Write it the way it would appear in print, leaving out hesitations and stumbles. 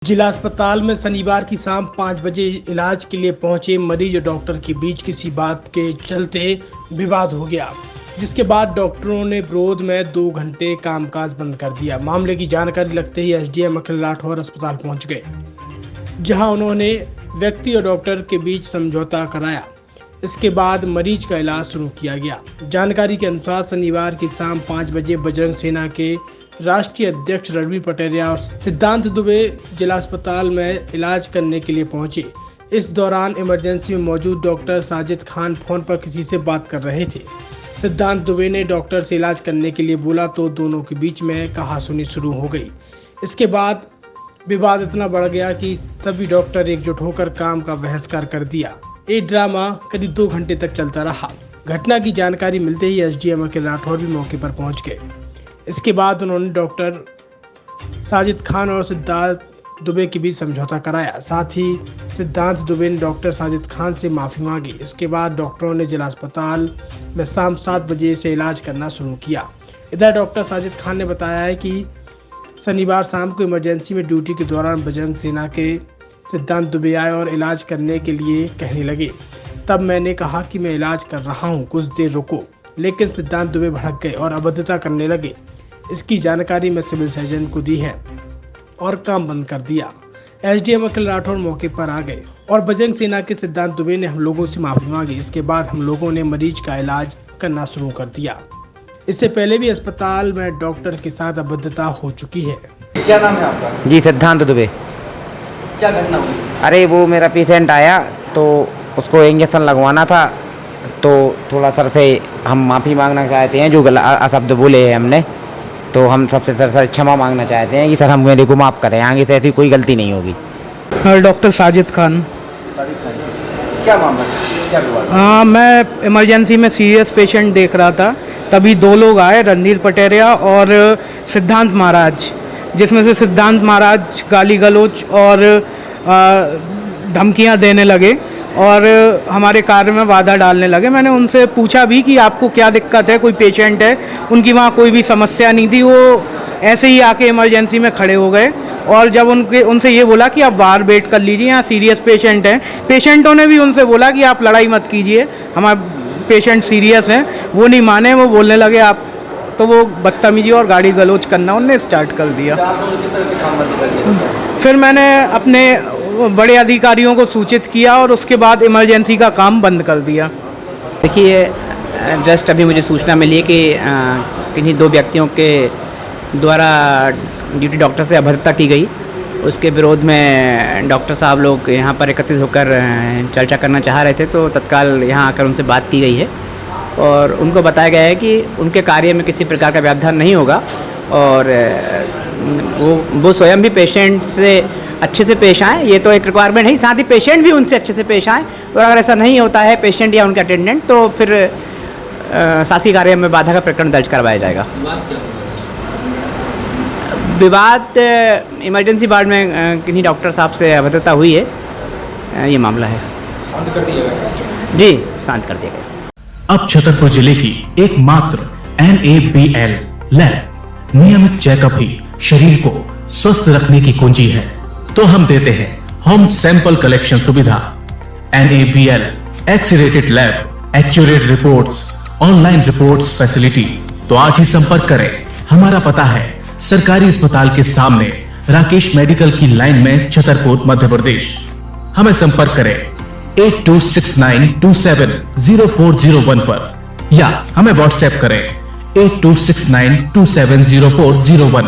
जिला अस्पताल में शनिवार की शाम 5 बजे इलाज के लिए पहुंचे मरीज और डॉक्टर के बीच किसी बात के चलते विवाद हो गया, जिसके बाद डॉक्टरों ने विरोध में 2 घंटे कामकाज बंद कर दिया। मामले की जानकारी लगते ही एसडीएम अखिल राठौर अस्पताल पहुंच गए, जहां उन्होंने व्यक्ति और डॉक्टर के बीच समझौता कराया। इसके बाद मरीज का इलाज शुरू किया गया। जानकारी के अनुसार शनिवार की शाम 5 बजे बजरंग सेना के राष्ट्रीय अध्यक्ष रणवीर पटेरिया और सिद्धांत दुबे जिला अस्पताल में इलाज करने के लिए पहुंचे। इस दौरान इमरजेंसी में मौजूद डॉक्टर साजिद खान फोन पर किसी से बात कर रहे थे। सिद्धांत दुबे ने डॉक्टर से इलाज करने के लिए बोला तो दोनों के बीच में कहासुनी शुरू हो गई। इसके बाद विवाद इतना बढ़ गया कि सभी डॉक्टर एकजुट होकर काम का बहिष्कार कर दिया। ये ड्रामा करीब 2 घंटे तक चलता रहा। घटना की जानकारी मिलते ही एसडीएम अखिल राठौर भी मौके पर पहुंच गए। इसके बाद उन्होंने डॉक्टर साजिद खान और सिद्धांत दुबे के बीच समझौता कराया। साथ ही सिद्धांत दुबे ने डॉक्टर साजिद खान से माफ़ी मांगी। इसके बाद डॉक्टरों ने जिला अस्पताल में शाम 7 बजे से इलाज करना शुरू किया। इधर डॉक्टर साजिद खान ने बताया है कि शनिवार शाम को इमरजेंसी में ड्यूटी के दौरान बजरंग सेना के सिद्धांत दुबे आए और इलाज करने के लिए कहने लगे। तब मैंने कहा कि मैं इलाज कर रहा हूँ, कुछ देर रुको, लेकिन सिद्धांत दुबे भड़क गए और अभद्रता करने लगे। इसकी जानकारी मैं सिविल सर्जन को दी है और काम बंद कर दिया। एसडीएम अखिल राठौर मौके पर आ गए और बजरंग सेना के सिद्धांत दुबे ने हम लोगों से माफ़ी मांगी। इसके बाद हम लोगों ने मरीज का इलाज करना शुरू कर दिया। इससे पहले भी अस्पताल में डॉक्टर के साथ अभद्रता हो चुकी है। क्या नाम है आपका? जी सिद्धांत दुबे। क्या घटना हुई? अरे वो मेरा पेशेंट आया तो उसको इंजेक्शन लगवाना था, तो थोड़ा सर से हम माफ़ी मांगना चाहते हैं जो अशब्द बोले हैं हमने, तो हम सबसे सर क्षमा मांगना चाहते हैं कि सर हम मेरे को माफ़ करें, आगे से ऐसी कोई गलती नहीं होगी। डॉक्टर साजिद खान। क्या मामला है? क्या विवाद? हाँ, मैं इमरजेंसी में सीरियस पेशेंट देख रहा था, तभी 2 लोग आए, रणवीर पटेरिया और सिद्धांत महाराज, जिसमें से सिद्धांत महाराज गाली गलौज और धमकियां देने लगे और हमारे कार्य में बाधा डालने लगे। मैंने उनसे पूछा भी कि आपको क्या दिक्कत है, कोई पेशेंट है? उनकी वहाँ कोई भी समस्या नहीं थी, वो ऐसे ही आके इमरजेंसी में खड़े हो गए और जब उनसे ये बोला कि आप बाहर वेट कर लीजिए, यहाँ सीरियस पेशेंट हैं। पेशेंटों ने भी उनसे बोला कि आप लड़ाई मत कीजिए, हमारे पेशेंट सीरियस हैं। वो नहीं माने, वो बोलने लगे आप, तो वो बदतमीजी और गाड़ी गलौज करना उनने स्टार्ट कर दिया। किस तरह से काम बंद कर दिया? फिर मैंने अपने बड़े अधिकारियों को सूचित किया और उसके बाद इमरजेंसी का काम बंद कर दिया। देखिए, जस्ट अभी मुझे सूचना मिली है कि किन्हीं 2 व्यक्तियों के द्वारा ड्यूटी डॉक्टर से अभद्रता की गई। उसके विरोध में डॉक्टर साहब लोग यहाँ पर एकत्रित होकर चर्चा करना चाह रहे थे, तो तत्काल यहाँ आकर उनसे बात की गई है और उनको बताया गया है कि उनके कार्य में किसी प्रकार का व्यवधान नहीं होगा और वो स्वयं भी पेशेंट से अच्छे से पेश आएँ। ये तो एक रिक्वायरमेंट है, साथ ही पेशेंट भी उनसे अच्छे से पेश आएँ और अगर ऐसा नहीं होता है पेशेंट या उनके अटेंडेंट, तो फिर शासकीय कार्य में बाधा का प्रकरण दर्ज करवाया जाएगा। विवाद इमरजेंसी वार्ड में किन्हीं डॉक्टर साहब से अभद्रता हुई है, ये मामला है। शांत कर दिया गया? जी, शांत कर दिया गया। अब छतरपुर जिले की एकमात्र NABL लैब नियमित चेकअप ही शरीर को स्वस्थ रखने की कुंजी है, तो हम देते हैं होम सैंपल कलेक्शन सुविधा। NABL x-rated lab, accurate reports, online reports facility. तो आज ही संपर्क करें। हमारा पता है सरकारी अस्पताल के सामने राकेश मेडिकल की लाइन में, छतरपुर, मध्य प्रदेश। हमें संपर्क करें 8269270401 पर या हमें व्हाट्सएप करें 8269270401।